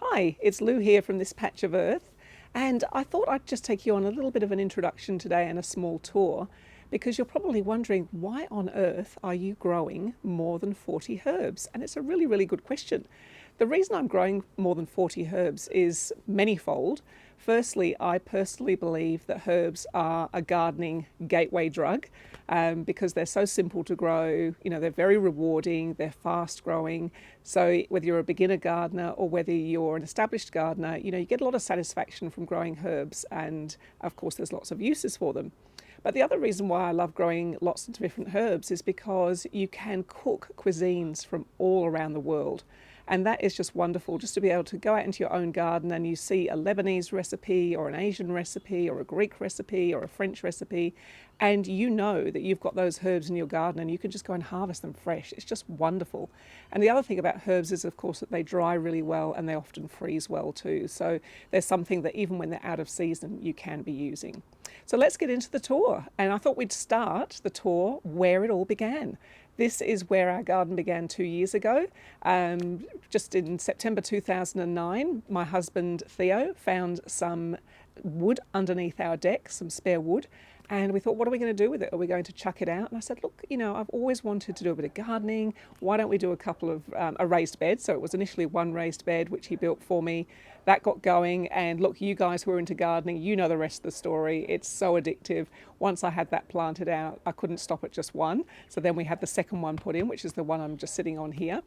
Hi, it's Lou here from this patch of earth, and I thought I'd just take you on a little bit of an introduction today and a small tour, because you're probably wondering why on earth are you growing more than 40 herbs? And it's a really, really good question. The reason I'm growing more than 40 herbs is manyfold. Firstly, I personally believe that herbs are a gardening gateway drug because they're so simple to grow. You know, they're very rewarding, they're fast growing. So whether you're a beginner gardener or whether you're an established gardener, you know, you get a lot of satisfaction from growing herbs, and of course there's lots of uses for them. But the other reason why I love growing lots of different herbs is because you can cook cuisines from all around the world. And that is just wonderful, just to be able to go out into your own garden and you see a Lebanese recipe or an Asian recipe or a Greek recipe or a French recipe, and you know that you've got those herbs in your garden and you can just go and harvest them fresh. It's just wonderful. And the other thing about herbs is, of course, that they dry really well and they often freeze well too. So there's something that even when they're out of season, you can be using. So let's get into the tour. And I thought we'd start the tour where it all began. This is where our garden began 2 years ago. Just in September 2009, my husband Theo found some wood underneath our deck, some spare wood. And we thought, what are we going to do with it? Are we going to chuck it out? And I said, look, you know, I've always wanted to do a bit of gardening. Why don't we do a couple of a raised bed? So it was initially one raised bed, which he built for me. That got going. And look, you guys who are into gardening, you know the rest of the story. It's so addictive. Once I had that planted out, I couldn't stop at just one. So then we had the second one put in, which is the one I'm just sitting on here.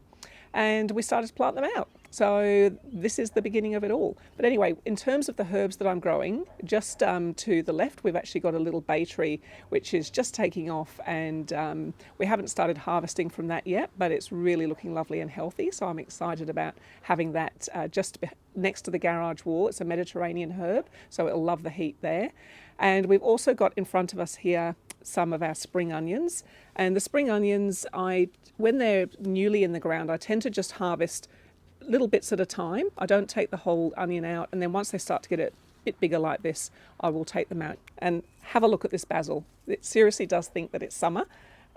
And we started to plant them out. So this is the beginning of it all. But anyway, in terms of the herbs that I'm growing, just to the left, we've actually got a little bay tree, which is just taking off, and we haven't started harvesting from that yet, but it's really looking lovely and healthy. So I'm excited about having that just next to the garage wall. It's a Mediterranean herb, so it'll love the heat there. And we've also got in front of us here some of our spring onions. And the spring onions, when they're newly in the ground, I tend to just harvest little bits at a time. I don't take the whole onion out, and then once they start to get a bit bigger like this, I will take them out. And have a look at this basil. It seriously does think that it's summer.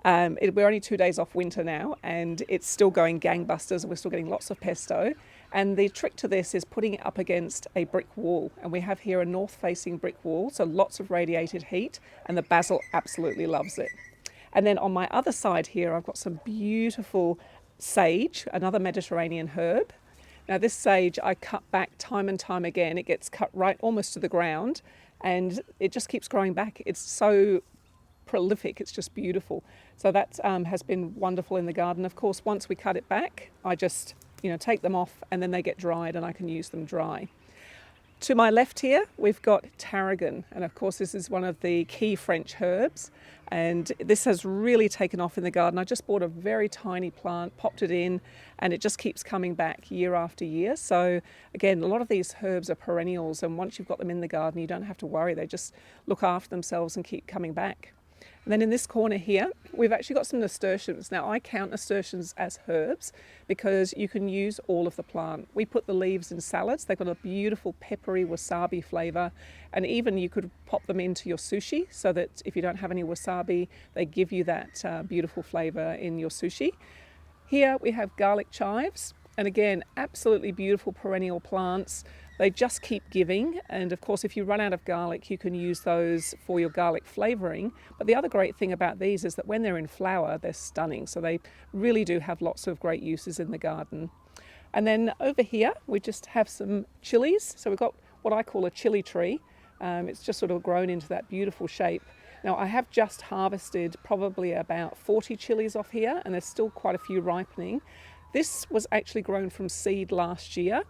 We're only 2 days off winter now, and it's still going gangbusters, and we're still getting lots of pesto. And the trick to this is putting it up against a brick wall. And we have here a north-facing brick wall, so lots of radiated heat, and the basil absolutely loves it. And then on my other side here, I've got some beautiful sage, another Mediterranean herb. Now this sage I cut back time and time again. It gets cut right almost to the ground, and it just keeps growing back. It's so prolific, it's just beautiful. So that has been wonderful in the garden. Of course, once we cut it back, I just take them off, and then they get dried and I can use them dry. To my left here, we've got tarragon, and of course this is one of the key French herbs, and this has really taken off in the garden. I just bought a very tiny plant, popped it in, and it just keeps coming back year after year. So again, a lot of these herbs are perennials, and once you've got them in the garden, you don't have to worry. They just look after themselves and keep coming back. And then in this corner here, we've actually got some nasturtiums. Now I count nasturtiums as herbs because you can use all of the plant. We put the leaves in salads. They've got a beautiful peppery wasabi flavour, and even you could pop them into your sushi so that if you don't have any wasabi, they give you that beautiful flavour in your sushi. Here we have garlic chives, and again, absolutely beautiful perennial plants. They just keep giving, and of course if you run out of garlic you can use those for your garlic flavouring. But the other great thing about these is that when they're in flower they're stunning, so they really do have lots of great uses in the garden. And then over here we just have some chilies. So we've got what I call a chili tree. It's just sort of grown into that beautiful shape. Now I have just harvested probably about 40 chilies off here, and there's still quite a few ripening. This was actually grown from seed last year.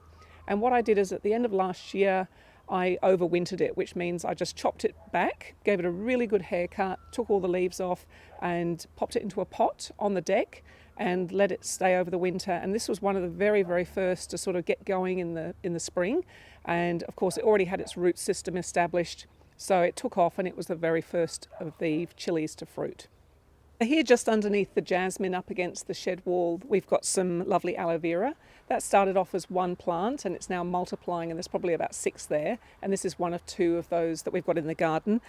And what I did is at the end of last year, I overwintered it, which means I just chopped it back, gave it a really good haircut, took all the leaves off and popped it into a pot on the deck and let it stay over the winter. And this was one of the very, very first to sort of get going in the spring. And of course, it already had its root system established. So it took off, and it was the very first of the chilies to fruit. Here just underneath the jasmine up against the shed wall, we've got some lovely aloe vera. That started off as one plant and it's now multiplying, and there's probably about 6 there. And this is one of 2 of those that we've got in the garden.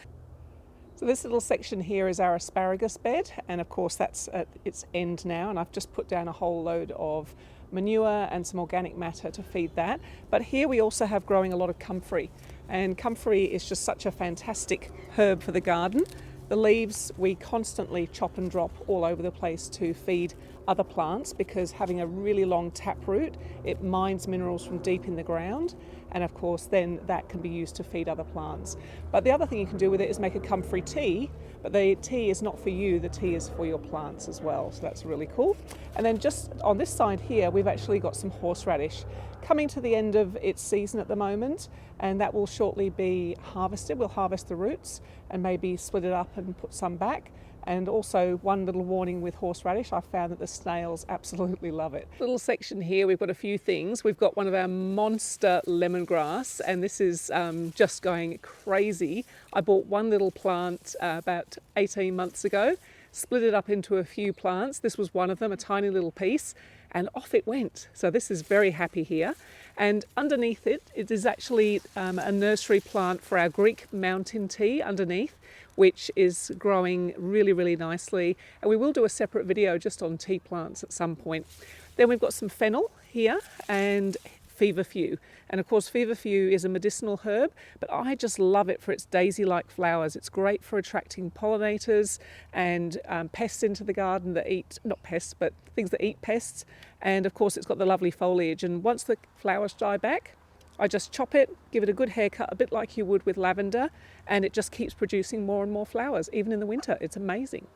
So this little section here is our asparagus bed, and of course that's at its end now, and I've just put down a whole load of manure and some organic matter to feed that. But here we also have growing a lot of comfrey, and comfrey is just such a fantastic herb for the garden. The leaves we constantly chop and drop all over the place to feed other plants, because having a really long taproot, it mines minerals from deep in the ground, and of course then that can be used to feed other plants. But the other thing you can do with it is make a comfrey tea, but the tea is not for you, the tea is for your plants as well, so that's really cool. And then just on this side here we've actually got some horseradish coming to the end of its season at the moment, and that will shortly be harvested. We'll harvest the roots and maybe split it up and put some back. And also, one little warning with horseradish, I found that the snails absolutely love it. Little section here, we've got a few things. We've got one of our monster lemongrass, and this is just going crazy. I bought one little plant about 18 months ago, split it up into a few plants. This was one of them, a tiny little piece, and off it went. So this is very happy here. And underneath it, it is actually a nursery plant for our Greek mountain tea underneath, which is growing really, really nicely. And we will do a separate video just on tea plants at some point. Then we've got some fennel here and Feverfew. And of course, Feverfew is a medicinal herb, but I just love it for its daisy-like flowers. It's great for attracting pollinators and pests into the garden that eat, not pests, but things that eat pests. And of course, it's got the lovely foliage. And once the flowers die back, I just chop it, give it a good haircut, a bit like you would with lavender, and it just keeps producing more and more flowers, even in the winter. It's amazing.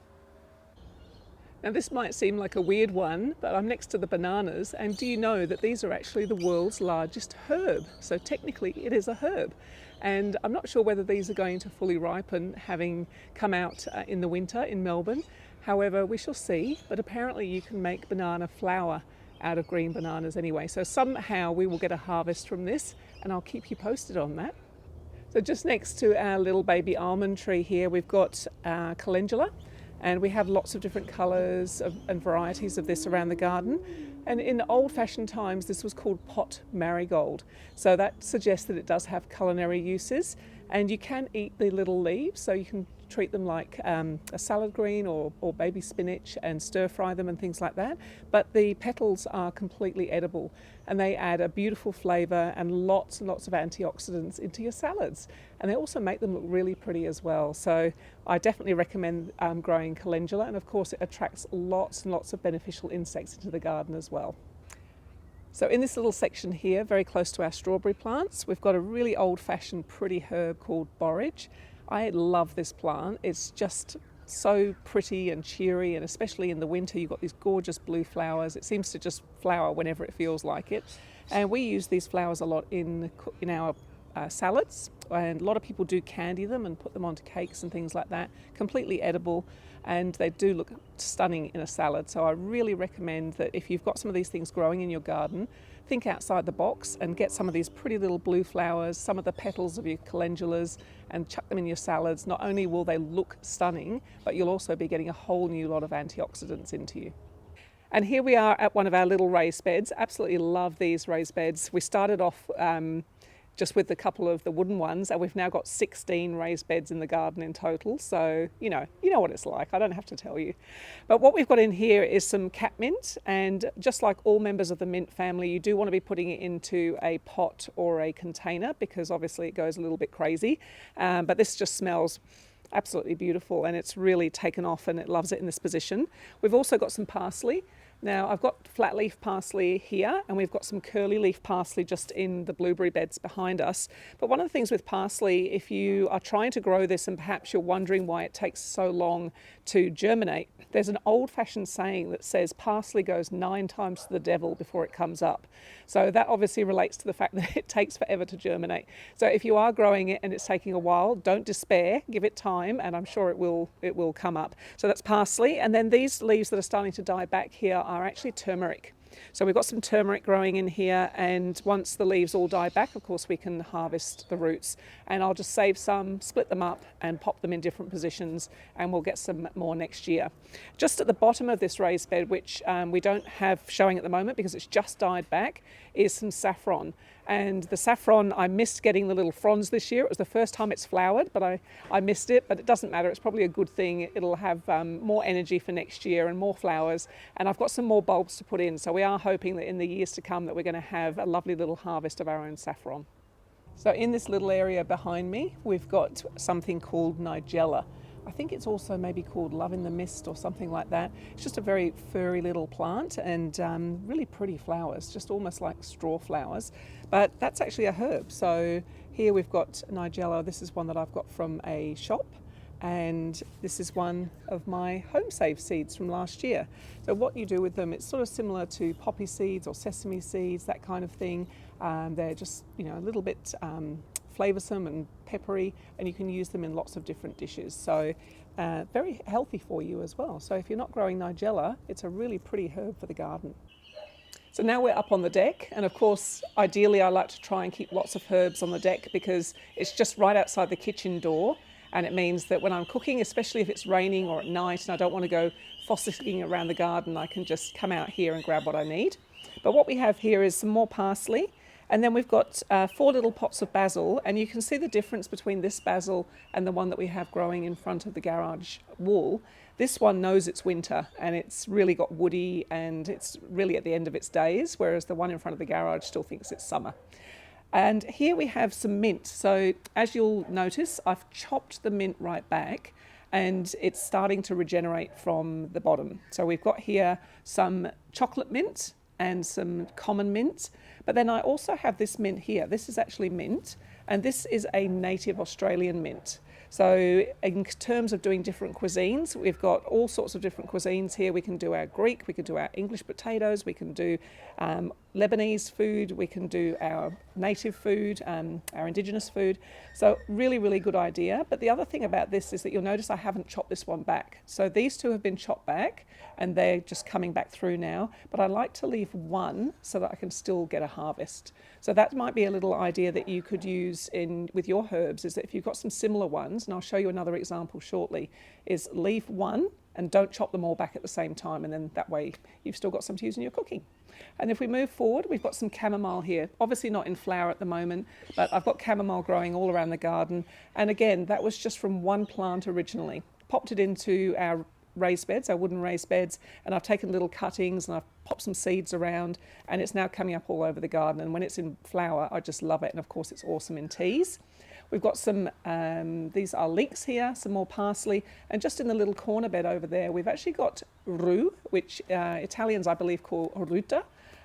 Now this might seem like a weird one, but I'm next to the bananas, and do you know that these are actually the world's largest herb? So technically it is a herb. And I'm not sure whether these are going to fully ripen, having come out in the winter in Melbourne. However, we shall see, but apparently you can make banana flour out of green bananas anyway. So somehow we will get a harvest from this, and I'll keep you posted on that. So just next to our little baby almond tree here, we've got Calendula, and we have lots of different colours and varieties of this around the garden. And in old-fashioned times, this was called pot marigold. So that suggests that it does have culinary uses, and you can eat the little leaves, so you can treat them like a salad green or baby spinach and stir fry them and things like that. But the petals are completely edible, and they add a beautiful flavour and lots of antioxidants into your salads. And they also make them look really pretty as well. So I definitely recommend growing calendula, and of course it attracts lots and lots of beneficial insects into the garden as well. So in this little section here, very close to our strawberry plants, we've got a really old-fashioned pretty herb called borage. I love this plant. It's just so pretty and cheery, and especially in the winter you've got these gorgeous blue flowers. It seems to just flower whenever it feels like it. And we use these flowers a lot in our salads, and a lot of people do candy them and put them onto cakes and things like that. Completely edible, and they do look stunning in a salad. So I really recommend that if you've got some of these things growing in your garden, think outside the box and get some of these pretty little blue flowers, some of the petals of your calendulas, and chuck them in your salads. Not only will they look stunning, but you'll also be getting a whole new lot of antioxidants into you. And here we are at one of our little raised beds. Absolutely love these raised beds. We started off just with a couple of the wooden ones, and we've now got 16 raised beds in the garden in total. So you know what it's like. I don't have to tell you. But what we've got in here is some cat mint, and just like all members of the mint family, you do want to be putting it into a pot or a container, because obviously it goes a little bit crazy. But this just smells absolutely beautiful, and it's really taken off, and it loves it in this position. We've also got some parsley. Now I've got flat leaf parsley here, and we've got some curly leaf parsley just in the blueberry beds behind us. But one of the things with parsley, if you are trying to grow this and perhaps you're wondering why it takes so long to germinate, there's an old-fashioned saying that says parsley goes 9 times to the devil before it comes up. So that obviously relates to the fact that it takes forever to germinate. So if you are growing it and it's taking a while, don't despair, give it time, and I'm sure it will come up. So that's parsley, and then these leaves that are starting to die back here are actually turmeric. So we've got some turmeric growing in here, and once the leaves all die back, of course, we can harvest the roots. And I'll just save some, split them up and pop them in different positions, and we'll get some more next year. Just at the bottom of this raised bed, which we don't have showing at the moment because it's just died back, is some saffron. And the saffron, I missed getting the little fronds this year. It was the first time it's flowered, but I missed it. But it doesn't matter. It's probably a good thing. It'll have more energy for next year and more flowers. And I've got some more bulbs to put in. So we are hoping that in the years to come that we're going to have a lovely little harvest of our own saffron. So in this little area behind me, we've got something called Nigella. I think it's also maybe called Love in the Mist or something like that. It's just a very furry little plant and really pretty flowers, just almost like straw flowers. But that's actually a herb. So here we've got Nigella. This is one that I've got from a shop. And this is one of my home saved seeds from last year. So what you do with them, it's sort of similar to poppy seeds or sesame seeds, that kind of thing. They're just, a little bit flavoursome and peppery, and you can use them in lots of different dishes. So very healthy for you as well. So if you're not growing Nigella, it's a really pretty herb for the garden. So now we're up on the deck, and of course, ideally I like to try and keep lots of herbs on the deck because it's just right outside the kitchen door. And it means that when I'm cooking, especially if it's raining or at night and I don't want to go fossicking around the garden, I can just come out here and grab what I need. But what we have here is some more parsley. And then we've got 4 little pots of basil. And you can see the difference between this basil and the one that we have growing in front of the garage wall. This one knows it's winter and it's really got woody and it's really at the end of its days, whereas the one in front of the garage still thinks it's summer. And here we have some mint. So as you'll notice, I've chopped the mint right back and it's starting to regenerate from the bottom. So we've got here some chocolate mint and some common mint. But then I also have this mint here. This is actually mint, and this is a native Australian mint. So in terms of doing different cuisines, we've got all sorts of different cuisines here. We can do our Greek, we can do our English potatoes, we can do Lebanese food, we can do our native food, our indigenous food. So really, really good idea. But the other thing about this is that you'll notice I haven't chopped this one back. So these two have been chopped back and they're just coming back through now. But I like to leave one so that I can still get a harvest. So that might be a little idea that you could use with your herbs, is that if you've got some similar ones, and I'll show you another example shortly, is leave one and don't chop them all back at the same time, and then that way you've still got some to use in your cooking. And if we move forward, we've got some chamomile here. Obviously not in flower at the moment, but I've got chamomile growing all around the garden. And again, that was just from one plant originally. Popped it into our raised beds, our wooden raised beds, and I've taken little cuttings and I've popped some seeds around, and it's now coming up all over the garden. And when it's in flower, I just love it. And of course, it's awesome in teas. We've got some, these are leeks here, some more parsley, and just in the little corner bed over there, we've actually got Roux, which Italians, I believe, call ruta.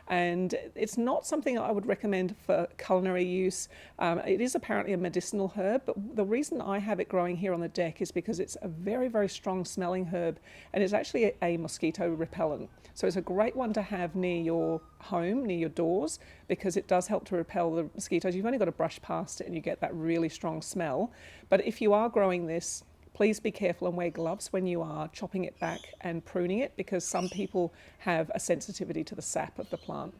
And it's not something I would recommend for culinary use. It is apparently a medicinal herb, but the reason I have it growing here on the deck is because it's a very, very strong smelling herb, and it's actually a mosquito repellent. So it's a great one to have near your home, near your doors, because it does help to repel the mosquitoes. You've only got to brush past it and you get that really strong smell. But if you are growing this, please be careful and wear gloves when you are chopping it back and pruning it, because some people have a sensitivity to the sap of the plant.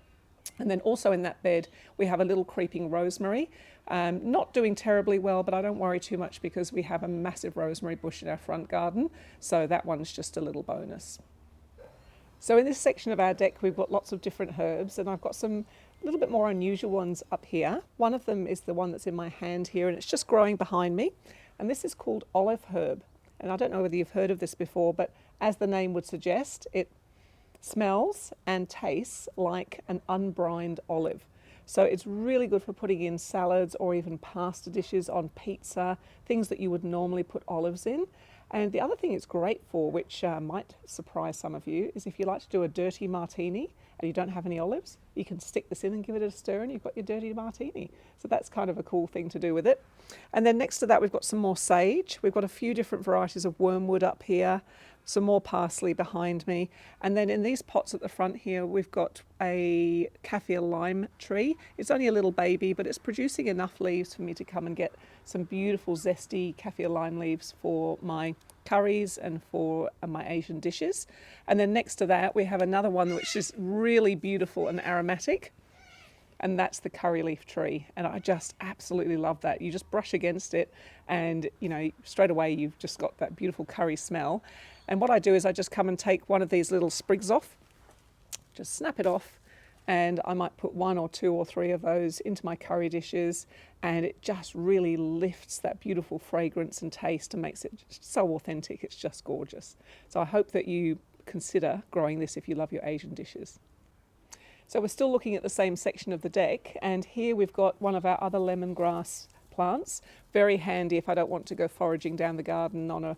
And then also in that bed, we have a little creeping rosemary. Not doing terribly well, but I don't worry too much because we have a massive rosemary bush in our front garden. So that one's just a little bonus. So in this section of our deck, we've got lots of different herbs, and I've got some a little bit more unusual ones up here. One of them is the one that's in my hand here, and it's just growing behind me. And this is called olive herb. And I don't know whether you've heard of this before, but as the name would suggest, it smells and tastes like an unbrined olive. So it's really good for putting in salads or even pasta dishes, on pizza, things that you would normally put olives in. And the other thing it's great for, which might surprise some of you, is if you like to do a dirty martini and you don't have any olives, you can stick this in and give it a stir and you've got your dirty martini. So that's kind of a cool thing to do with it. And then next to that, we've got some more sage. We've got a few different varieties of wormwood up here, some more parsley behind me. And then in these pots at the front here, we've got a Kaffir lime tree. It's only a little baby, but it's producing enough leaves for me to come and get some beautiful zesty Kaffir lime leaves for my curries and for my Asian dishes. And then next to that, we have another one which is really beautiful and aromatic. And that's the curry leaf tree. And I just absolutely love that. You just brush against it and, you know, straight away you've just got that beautiful curry smell. And what I do is I just come and take one of these little sprigs off, just snap it off, and I might put 1 or 2 or 3 of those into my curry dishes, and it just really lifts that beautiful fragrance and taste and makes it so authentic. It's just gorgeous. So I hope that you consider growing this if you love your Asian dishes. So we're still looking at the same section of the deck, and here we've got one of our other lemongrass plants. Very handy if I don't want to go foraging down the garden on a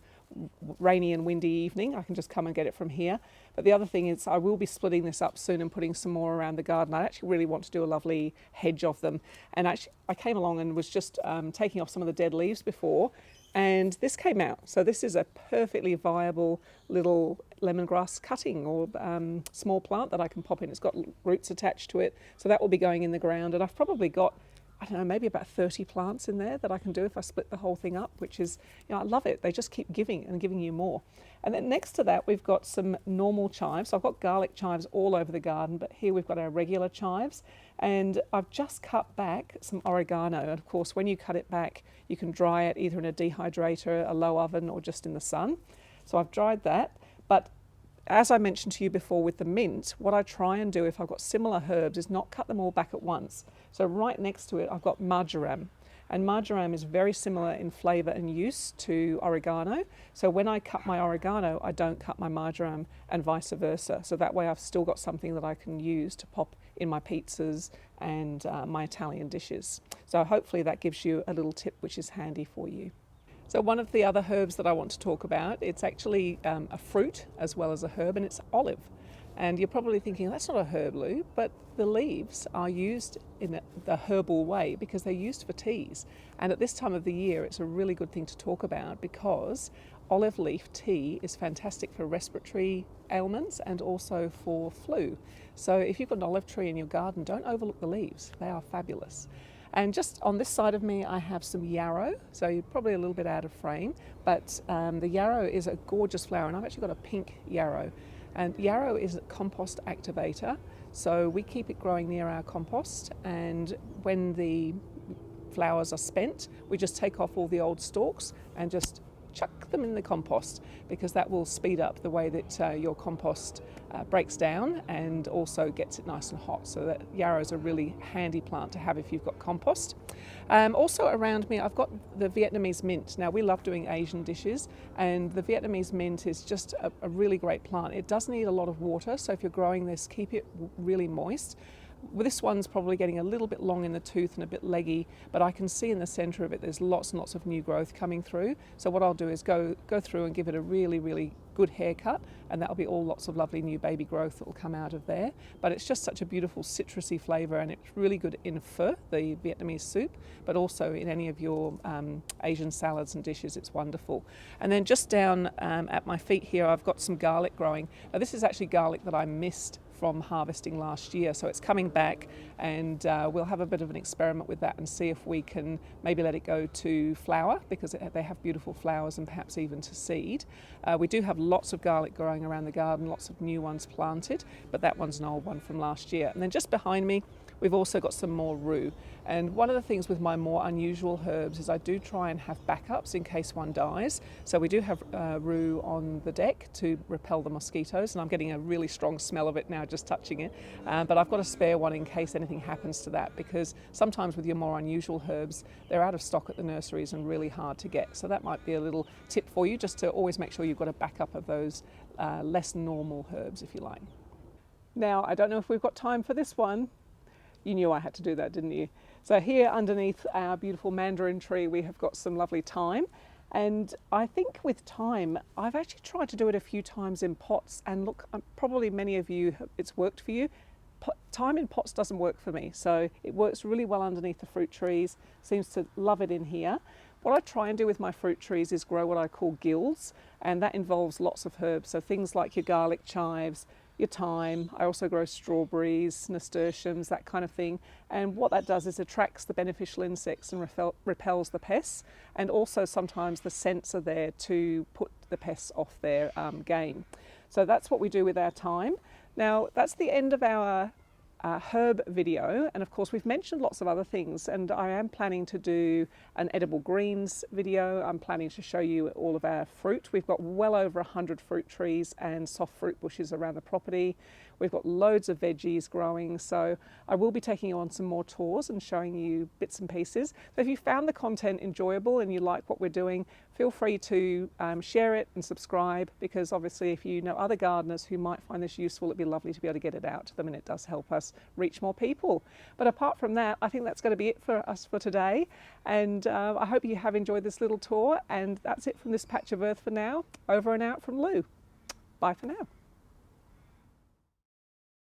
rainy and windy evening. I can just come and get it from here. But the other thing is I will be splitting this up soon and putting some more around the garden. I actually really want to do a lovely hedge of them. And actually I came along and was just taking off some of the dead leaves before, and this came out. So this is a perfectly viable little lemongrass cutting or small plant that I can pop in. It's got roots attached to it, so that will be going in the ground. And I've probably got, I don't know, maybe about 30 plants in there that I can do if I split the whole thing up, which is, I love it. They just keep giving and giving you more. And then next to that, we've got some normal chives. So I've got garlic chives all over the garden, but here we've got our regular chives. And I've just cut back some oregano. And of course, when you cut it back, you can dry it either in a dehydrator, a low oven, or just in the sun. So I've dried that. But as I mentioned to you before with the mint, what I try and do if I've got similar herbs is not cut them all back at once. So right next to it, I've got marjoram. And marjoram is very similar in flavour and use to oregano. So when I cut my oregano, I don't cut my marjoram, and vice versa. So that way I've still got something that I can use to pop in my pizzas and my Italian dishes. So hopefully that gives you a little tip which is handy for you. So one of the other herbs that I want to talk about, it's actually a fruit as well as a herb, and it's olive. And you're probably thinking, that's not a herb, Lou, but the leaves are used in the herbal way because they're used for teas. And at this time of the year, it's a really good thing to talk about because olive leaf tea is fantastic for respiratory ailments and also for flu. So if you've got an olive tree in your garden, don't overlook the leaves. They are fabulous. And just on this side of me, I have some yarrow. So you're probably a little bit out of frame, but the yarrow is a gorgeous flower, and I've actually got a pink yarrow. And yarrow is a compost activator, so we keep it growing near our compost, and when the flowers are spent, we just take off all the old stalks and just chuck them in the compost, because that will speed up the way that your compost breaks down and also gets it nice and hot. So that yarrow is a really handy plant to have if you've got compost. Also around me I've got the Vietnamese mint. Now we love doing Asian dishes, and the Vietnamese mint is just a really great plant. It does need a lot of water, so if you're growing this, keep it really moist. This one's probably getting a little bit long in the tooth and a bit leggy, but I can see in the centre of it there's lots and lots of new growth coming through. So what I'll do is go through and give it a really, really good haircut, and that'll be all lots of lovely new baby growth that will come out of there. But it's just such a beautiful citrusy flavour, and it's really good in pho, the Vietnamese soup, but also in any of your Asian salads and dishes. It's wonderful. And then just down at my feet here, I've got some garlic growing. Now this is actually garlic that I missed from harvesting last year, so it's coming back, and we'll have a bit of an experiment with that and see if we can maybe let it go to flower, because they have beautiful flowers, and perhaps even to seed. We do have lots of garlic growing around the garden, lots of new ones planted, but that one's an old one from last year. And then just behind me we've also got some more rue. And one of the things with my more unusual herbs is I do try and have backups in case one dies. So we do have rue on the deck to repel the mosquitoes, and I'm getting a really strong smell of it now just touching it. But I've got a spare one in case anything happens to that, because sometimes with your more unusual herbs, they're out of stock at the nurseries and really hard to get. So that might be a little tip for you, just to always make sure you've got a backup of those less normal herbs, if you like. Now, I don't know if we've got time for this one. You knew I had to do that, didn't you? So here underneath our beautiful mandarin tree, we have got some lovely thyme. And I think with thyme, I've actually tried to do it a few times in pots, and look, probably many of you, it's worked for you. Thyme in pots doesn't work for me, so it works really well underneath the fruit trees, seems to love it in here. What I try and do with my fruit trees is grow what I call guilds, and that involves lots of herbs, so things like your garlic chives, your thyme. I also grow strawberries, nasturtiums, that kind of thing. And what that does is attracts the beneficial insects and repels the pests. And also sometimes the scents are there to put the pests off their game. So that's what we do with our thyme. Now that's the end of our herb video, and of course we've mentioned lots of other things, and I am planning to do an edible greens video. I'm planning to show you all of our fruit. We've got well over 100 fruit trees and soft fruit bushes around the property. We've got loads of veggies growing, so I will be taking you on some more tours and showing you bits and pieces. So if you found the content enjoyable and you like what we're doing, feel free to share it and subscribe, because obviously if you know other gardeners who might find this useful, it'd be lovely to be able to get it out to them, and it does help us reach more people. But apart from that, I think that's going to be it for us for today, and I hope you have enjoyed this little tour, and that's it from this patch of earth for now. Over and out from Lou. Bye for now.